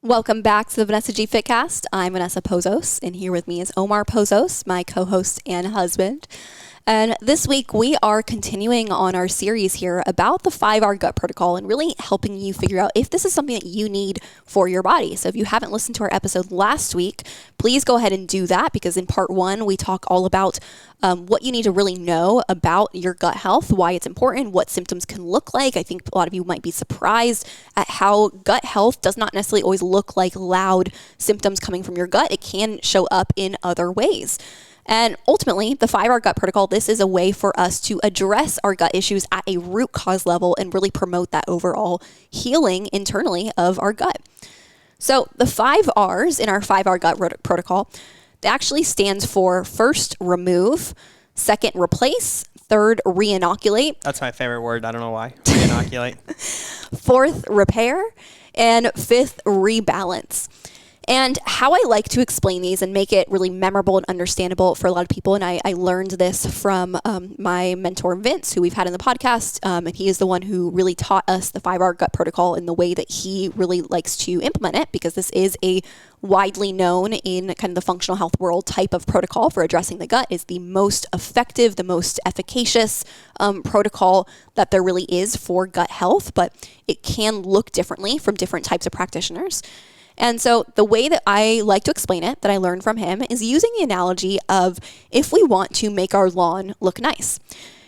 Welcome back to the Vanessa G Fitcast. I'm Vanessa Pozos, and here with me is Omar Pozos, my co-host and husband. And this week we are continuing on our series here about the 5-hour gut protocol and really helping you figure out if this is something that you need for your body. So if you haven't listened to our episode last week, please go ahead and do that, because in part 1 we talk all about what you need to really know about your gut health, why it's important, what symptoms can look like. I think a lot of you might be surprised at how gut health does not necessarily always look like loud symptoms coming from your gut. It can show up in other ways. And ultimately, the 5-hour gut protocol, this is a way for us to address our gut issues at a root cause level and really promote that overall healing internally of our gut. So the 5 R's in our 5-hour gut protocol, it actually stands for first, remove, second, replace, third, re-inoculate. That's my favorite word. I don't know why. Re-inoculate. Fourth, repair, and fifth, rebalance. And how I like to explain these and make it really memorable and understandable for a lot of people, and I learned this from my mentor, Vince, who we've had in the podcast, and he is the one who really taught us the 5-hour gut protocol in the way that he really likes to implement it, because this is a widely known in kind of the functional health world type of protocol for addressing the gut. Is the most effective, the most efficacious protocol that there really is for gut health, but it can look differently from different types of practitioners. And so the way that I like to explain it, that I learned from him, is using the analogy of if we want to make our lawn look nice.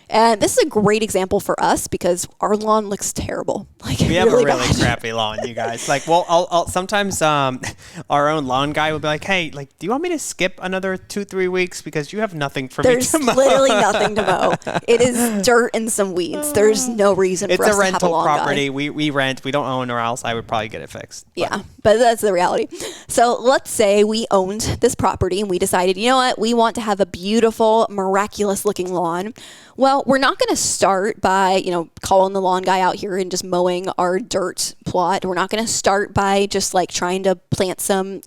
And this is a great example for us because our lawn looks terrible. Like, we have really a really crappy lawn, you guys. Like, well, I'll sometimes our own lawn guy will be like, "Hey, like, do you want me to skip another 2-3 weeks because you have nothing for me to mow?" There's literally nothing to mow. It is dirt and some weeds. There's no reason for us to have a lawn guy. It's a rental property. We rent. We don't own, or else I would probably get it fixed. Yeah, but that's the reality. So let's say we owned this property and we decided, you know what, we want to have a beautiful, miraculous looking lawn. Well, we're not going to start by, calling the lawn guy out here and just mowing our dirt plot. We're not going to start by just like trying to plant some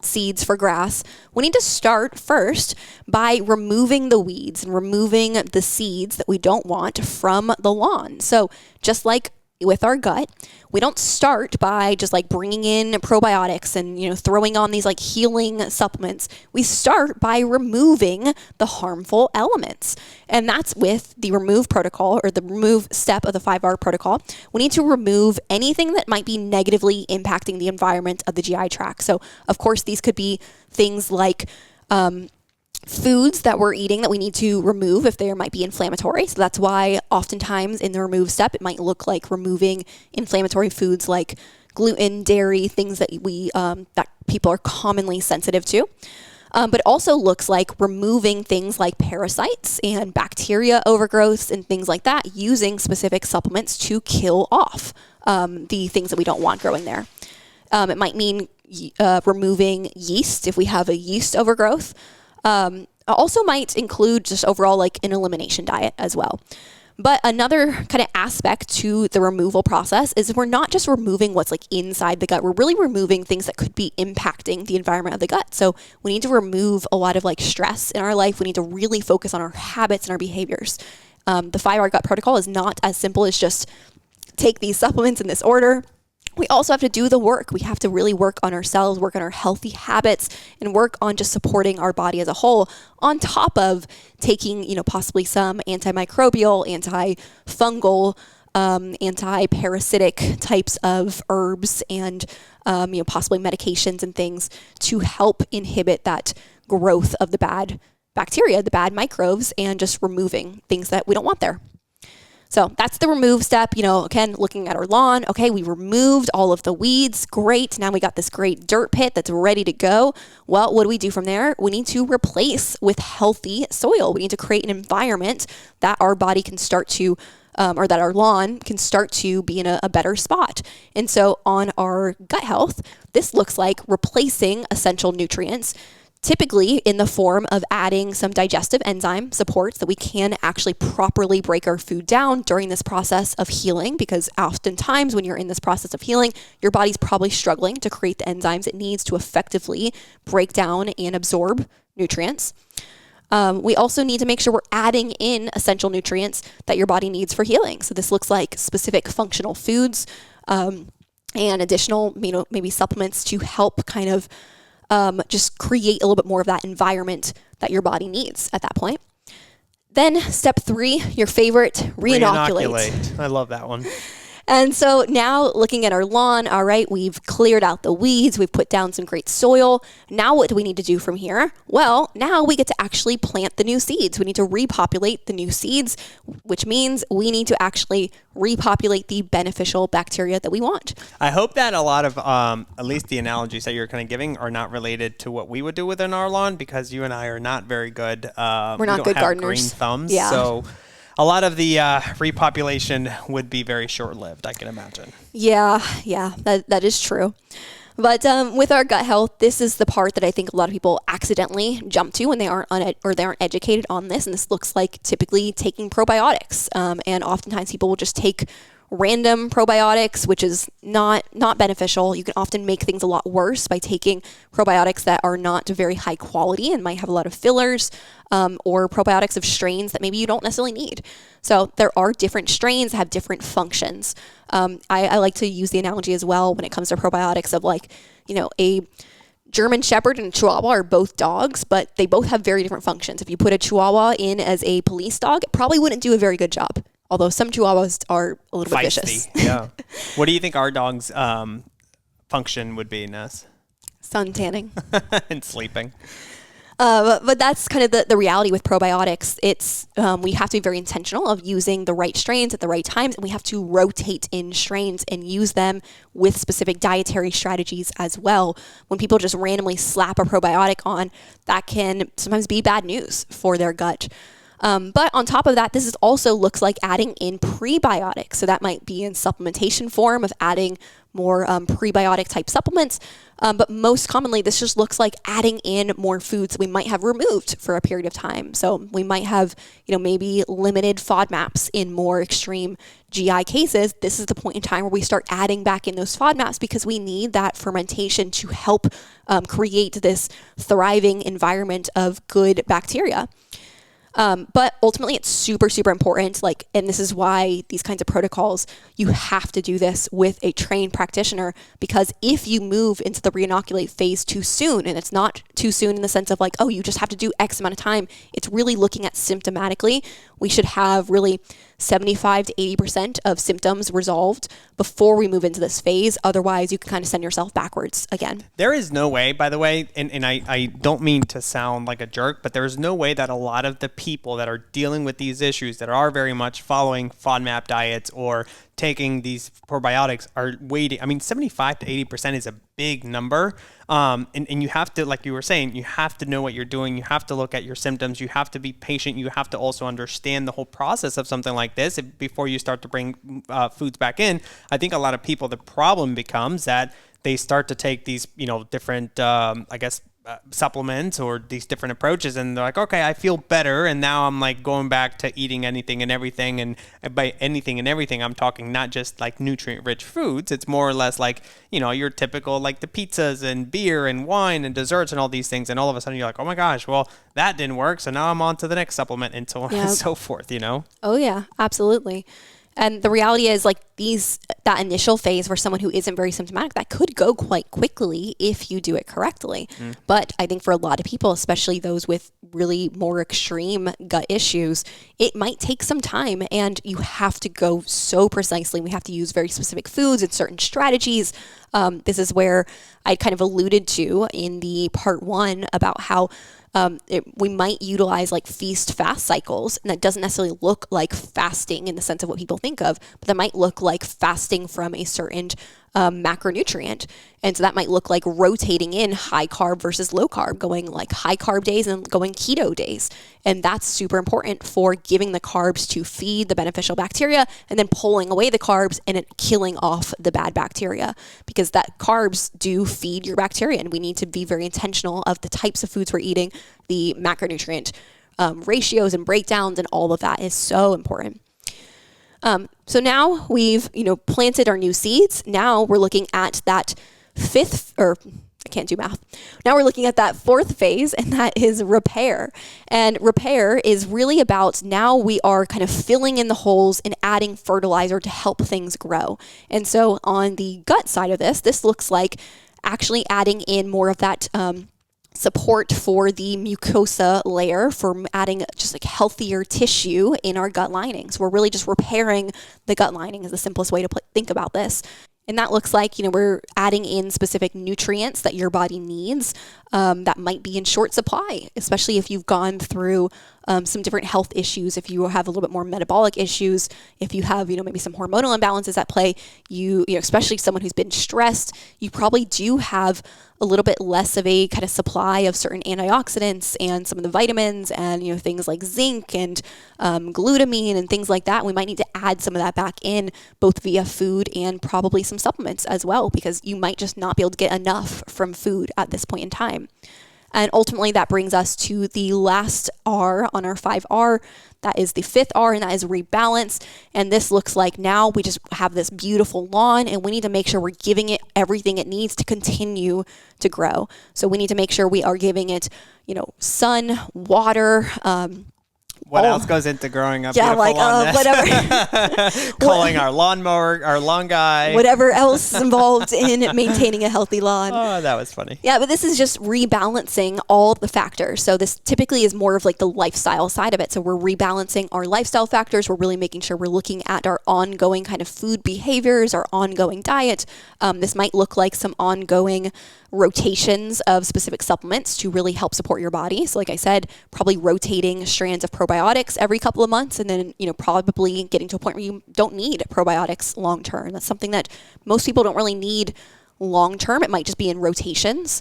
seeds for grass. We need to start first by removing the weeds and removing the seeds that we don't want from the lawn. So just like with our gut, we don't start by just like bringing in probiotics and throwing on these like healing supplements. We start by removing the harmful elements, and that's with the remove protocol, or the remove step of the 5-hour protocol. We need to remove anything that might be negatively impacting the environment of the GI tract. So of course these could be things like foods that we're eating that we need to remove if they might be inflammatory. So that's why oftentimes in the remove step, it might look like removing inflammatory foods like gluten, dairy, things that that people are commonly sensitive to. But it also looks like removing things like parasites and bacteria overgrowths and things like that, using specific supplements to kill off the things that we don't want growing there. It might mean removing yeast if we have a yeast overgrowth. Also might include just overall like an elimination diet as well. But another kind of aspect to the removal process is we're not just removing what's like inside the gut. We're really removing things that could be impacting the environment of the gut. So we need to remove a lot of like stress in our life. We need to really focus on our habits and our behaviors. The 5-hour gut protocol is not as simple as just take these supplements in this order. We also have to do the work. We have to really work on ourselves, work on our healthy habits, and work on just supporting our body as a whole, on top of taking, possibly some antimicrobial, antifungal, anti-parasitic types of herbs and, possibly medications and things to help inhibit that growth of the bad bacteria, the bad microbes, and just removing things that we don't want there. So that's the remove step, again, looking at our lawn. Okay, we removed all of the weeds. Great. Now we got this great dirt pit that's ready to go. Well, what do we do from there? We need to replace with healthy soil. We need to create an environment that our body can start to, or that our lawn can start to be in a better spot. And so on our gut health, this looks like replacing essential nutrients, typically in the form of adding some digestive enzyme supports that we can actually properly break our food down during this process of healing, because oftentimes when you're in this process of healing, your body's probably struggling to create the enzymes it needs to effectively break down and absorb nutrients. We also need to make sure we're adding in essential nutrients that your body needs for healing. So this looks like specific functional foods, and additional, maybe supplements to help kind of just create a little bit more of that environment that your body needs at that point. Then step 3, your favorite, reinoculate. I love that one. And so now looking at our lawn, all right, we've cleared out the weeds, we've put down some great soil. Now what do we need to do from here? Well, now we get to actually plant the new seeds. We need to repopulate the new seeds, which means we need to actually repopulate the beneficial bacteria that we want. I hope that a lot of, at least the analogies that you're kind of giving are not related to what we would do within our lawn, because you and I are not very good. We're not good gardeners. Green thumbs. Yeah. So a lot of the repopulation would be very short-lived, I can imagine. Yeah, that is true. But with our gut health, this is the part that I think a lot of people accidentally jump to when they aren't they aren't educated on this. And this looks like typically taking probiotics. And oftentimes people will just take random probiotics, which is not beneficial. You can often make things a lot worse by taking probiotics that are not very high quality and might have a lot of fillers, or probiotics of strains that maybe you don't necessarily need. So there are different strains that have different functions. I like to use the analogy as well when it comes to probiotics of a German Shepherd and a Chihuahua are both dogs, but they both have very different functions. If you put a Chihuahua in as a police dog, it probably wouldn't do a very good job. Although some Chihuahuas are a little bit vicious. Yeah. What do you think our dog's function would be, Ness? Sun tanning. And sleeping. But that's kind of the reality with probiotics. It's we have to be very intentional of using the right strains at the right times, and we have to rotate in strains and use them with specific dietary strategies as well. When people just randomly slap a probiotic on, that can sometimes be bad news for their gut. But on top of that, this also looks like adding in prebiotics. So that might be in supplementation form of adding more prebiotic type supplements. But most commonly, this just looks like adding in more foods we might have removed for a period of time. So we might have, maybe limited FODMAPs in more extreme GI cases. This is the point in time where we start adding back in those FODMAPs because we need that fermentation to help create this thriving environment of good bacteria. But ultimately, it's super, super important. And this is why these kinds of protocols, you have to do this with a trained practitioner, because if you move into the reinoculate phase too soon, and it's not too soon in the sense of you just have to do X amount of time, it's really looking at symptomatically. We should have really 75 to 80% of symptoms resolved before we move into this phase. Otherwise, you can kind of send yourself backwards again. There is no way, by the way, and I don't mean to sound like a jerk, but there's no way that a lot of the people that are dealing with these issues that are very much following FODMAP diets or taking these probiotics are waiting. 75 to 80% is a big number. And you have to, like you were saying, you have to know what you're doing. You have to look at your symptoms. You have to be patient. You have to also understand the whole process of something like this before you start to bring foods back in. I think a lot of people, the problem becomes that they start to take these, different, supplements or these different approaches, and they're like, okay, I feel better, and now I'm going back to eating anything and everything. And by anything and everything, I'm talking not just nutrient-rich foods. It's more or less your typical the pizzas and beer and wine and desserts and all these things. And all of a sudden you're like, oh my gosh, well, that didn't work, so now I'm on to the next supplement, and so on and so forth. Oh yeah, absolutely. And the reality is that initial phase for someone who isn't very symptomatic, that could go quite quickly if you do it correctly. But I think for a lot of people, especially those with really more extreme gut issues, it might take some time, and you have to go so precisely. We have to use very specific foods and certain strategies. This is where I kind of alluded to in the part 1 about how we might utilize feast fast cycles, and that doesn't necessarily look like fasting in the sense of what people think of, but that might look like fasting from a certain macronutrient. And so that might look like rotating in high carb versus low carb, going high carb days and going keto days. And that's super important for giving the carbs to feed the beneficial bacteria and then pulling away the carbs and it killing off the bad bacteria, because that carbs do feed your bacteria, and we need to be very intentional of the types of foods we're eating, the macronutrient ratios and breakdowns, and all of that is so important. So now we've, planted our new seeds. Now we're looking at that I can't do math. Now we're looking at that fourth phase, and that is repair. And repair is really about now we are kind of filling in the holes and adding fertilizer to help things grow. And so on the gut side of this looks like actually adding in more of that support for the mucosa layer, for adding just like healthier tissue in our gut lining. So we're really just repairing the gut lining is the simplest way to think about this. And that looks like, we're adding in specific nutrients that your body needs that might be in short supply, especially if you've gone through some different health issues, if you have a little bit more metabolic issues, if you have, maybe some hormonal imbalances at play, especially someone who's been stressed, you probably do have a little bit less of a kind of supply of certain antioxidants and some of the vitamins and, things like zinc and glutamine and things like that. We might need to add some of that back in both via food and probably some supplements as well, because you might just not be able to get enough from food at this point in time. And ultimately that brings us to the last R on our 5R. That is the fifth R, and that is rebalance. And this looks like now we just have this beautiful lawn, and we need to make sure we're giving it everything it needs to continue to grow. So we need to make sure we are giving it, sun, water, what else goes into growing up? Yeah, like whatever. Calling our lawnmower, our lawn guy. Whatever else is involved in maintaining a healthy lawn. Oh, that was funny. Yeah, but this is just rebalancing all the factors. So this typically is more of like the lifestyle side of it. So we're rebalancing our lifestyle factors. We're really making sure we're looking at our ongoing kind of food behaviors, our ongoing diet. This might look like some ongoing rotations of specific supplements to really help support your body. So like I said, probably rotating strands of probiotics every couple of months, and then, probably getting to a point where you don't need probiotics long term. That's something that most people don't really need long term. It might just be in rotations.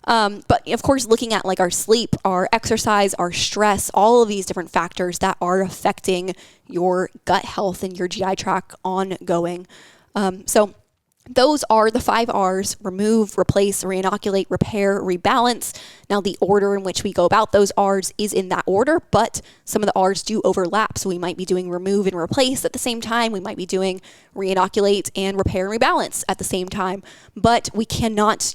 But of course, looking at like our sleep, our exercise, our stress, all of these different factors that are affecting your gut health and your GI tract ongoing. So those are the 5 R's: remove, replace, reinoculate, repair, rebalance. Now, the order in which we go about those R's is in that order, but some of the R's do overlap. So we might be doing remove and replace at the same time. We might be doing reinoculate and repair and rebalance at the same time. But we cannot,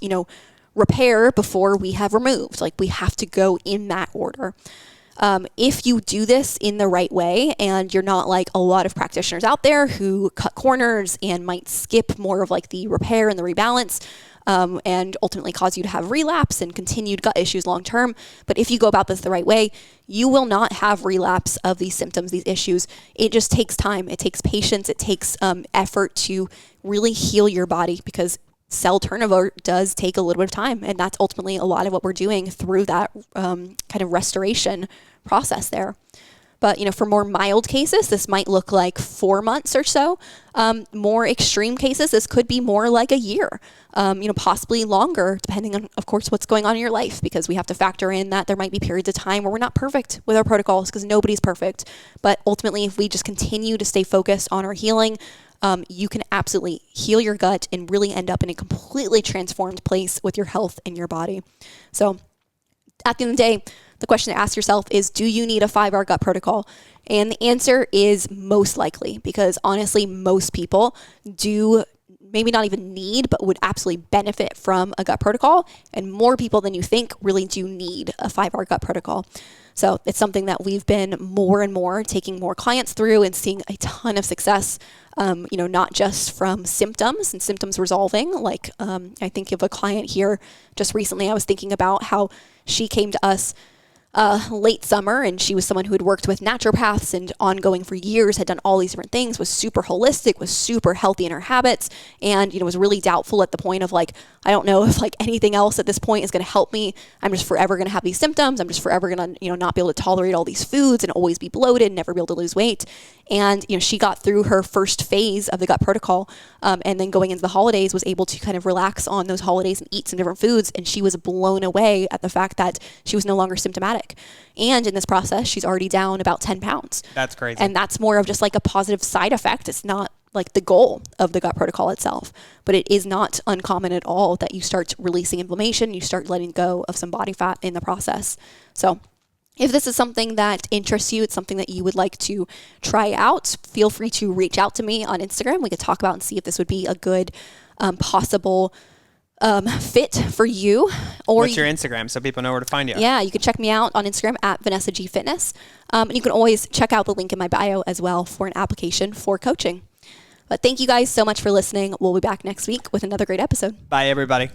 repair before we have removed. Like, we have to go in that order. If you do this in the right way, and you're not like a lot of practitioners out there who cut corners and might skip more of like the repair and the rebalance, and ultimately cause you to have relapse and continued gut issues long term. But if you go about this the right way, you will not have relapse of these symptoms, these issues. It just takes time. It takes patience. It takes effort to really heal your body, because cell turnover does take a little bit of time. And that's ultimately a lot of what we're doing through that kind of restoration process there. But, for more mild cases, this might look like 4 months or so. More extreme cases, this could be more like a year, possibly longer, depending on, of course, what's going on in your life, because we have to factor in that there might be periods of time where we're not perfect with our protocols, because nobody's perfect. But ultimately, if we just continue to stay focused on our healing, you can absolutely heal your gut and really end up in a completely transformed place with your health and your body. So at the end of the day, the question to ask yourself is, do you need a 5R gut protocol? And the answer is most likely, because honestly, most people do maybe not even need, but would absolutely benefit from a gut protocol. And more people than you think really do need a 5R gut protocol. So it's something that we've been more and more taking more clients through and seeing a ton of success, not just from symptoms and symptoms resolving. Like I think of a client here just recently, I was thinking about how she came to us late summer, and she was someone who had worked with naturopaths and ongoing for years, had done all these different things, was super holistic, was super healthy in her habits, and, was really doubtful at the point of like, I don't know if like anything else at this point is going to help me. I'm just forever going to have these symptoms. I'm just forever going to, not be able to tolerate all these foods and always be bloated, never be able to lose weight. And, she got through her first phase of the gut protocol, and then going into the holidays was able to kind of relax on those holidays and eat some different foods. And she was blown away at the fact that she was no longer symptomatic. And in this process, she's already down about 10 pounds. That's crazy. And that's more of just like a positive side effect. It's not like the goal of the gut protocol itself, but it is not uncommon at all that you start releasing inflammation, you start letting go of some body fat in the process. So if this is something that interests you, it's something that you would like to try out, feel free to reach out to me on Instagram. We could talk about and see if this would be a good possible fit for you. Or What's your Instagram so people know where to find you? Yeah, you can check me out on Instagram at Vanessa G Fitness. And you can always check out the link in my bio as well for an application for coaching. But thank you guys so much for listening. We'll be back next week with another great episode. Bye, everybody.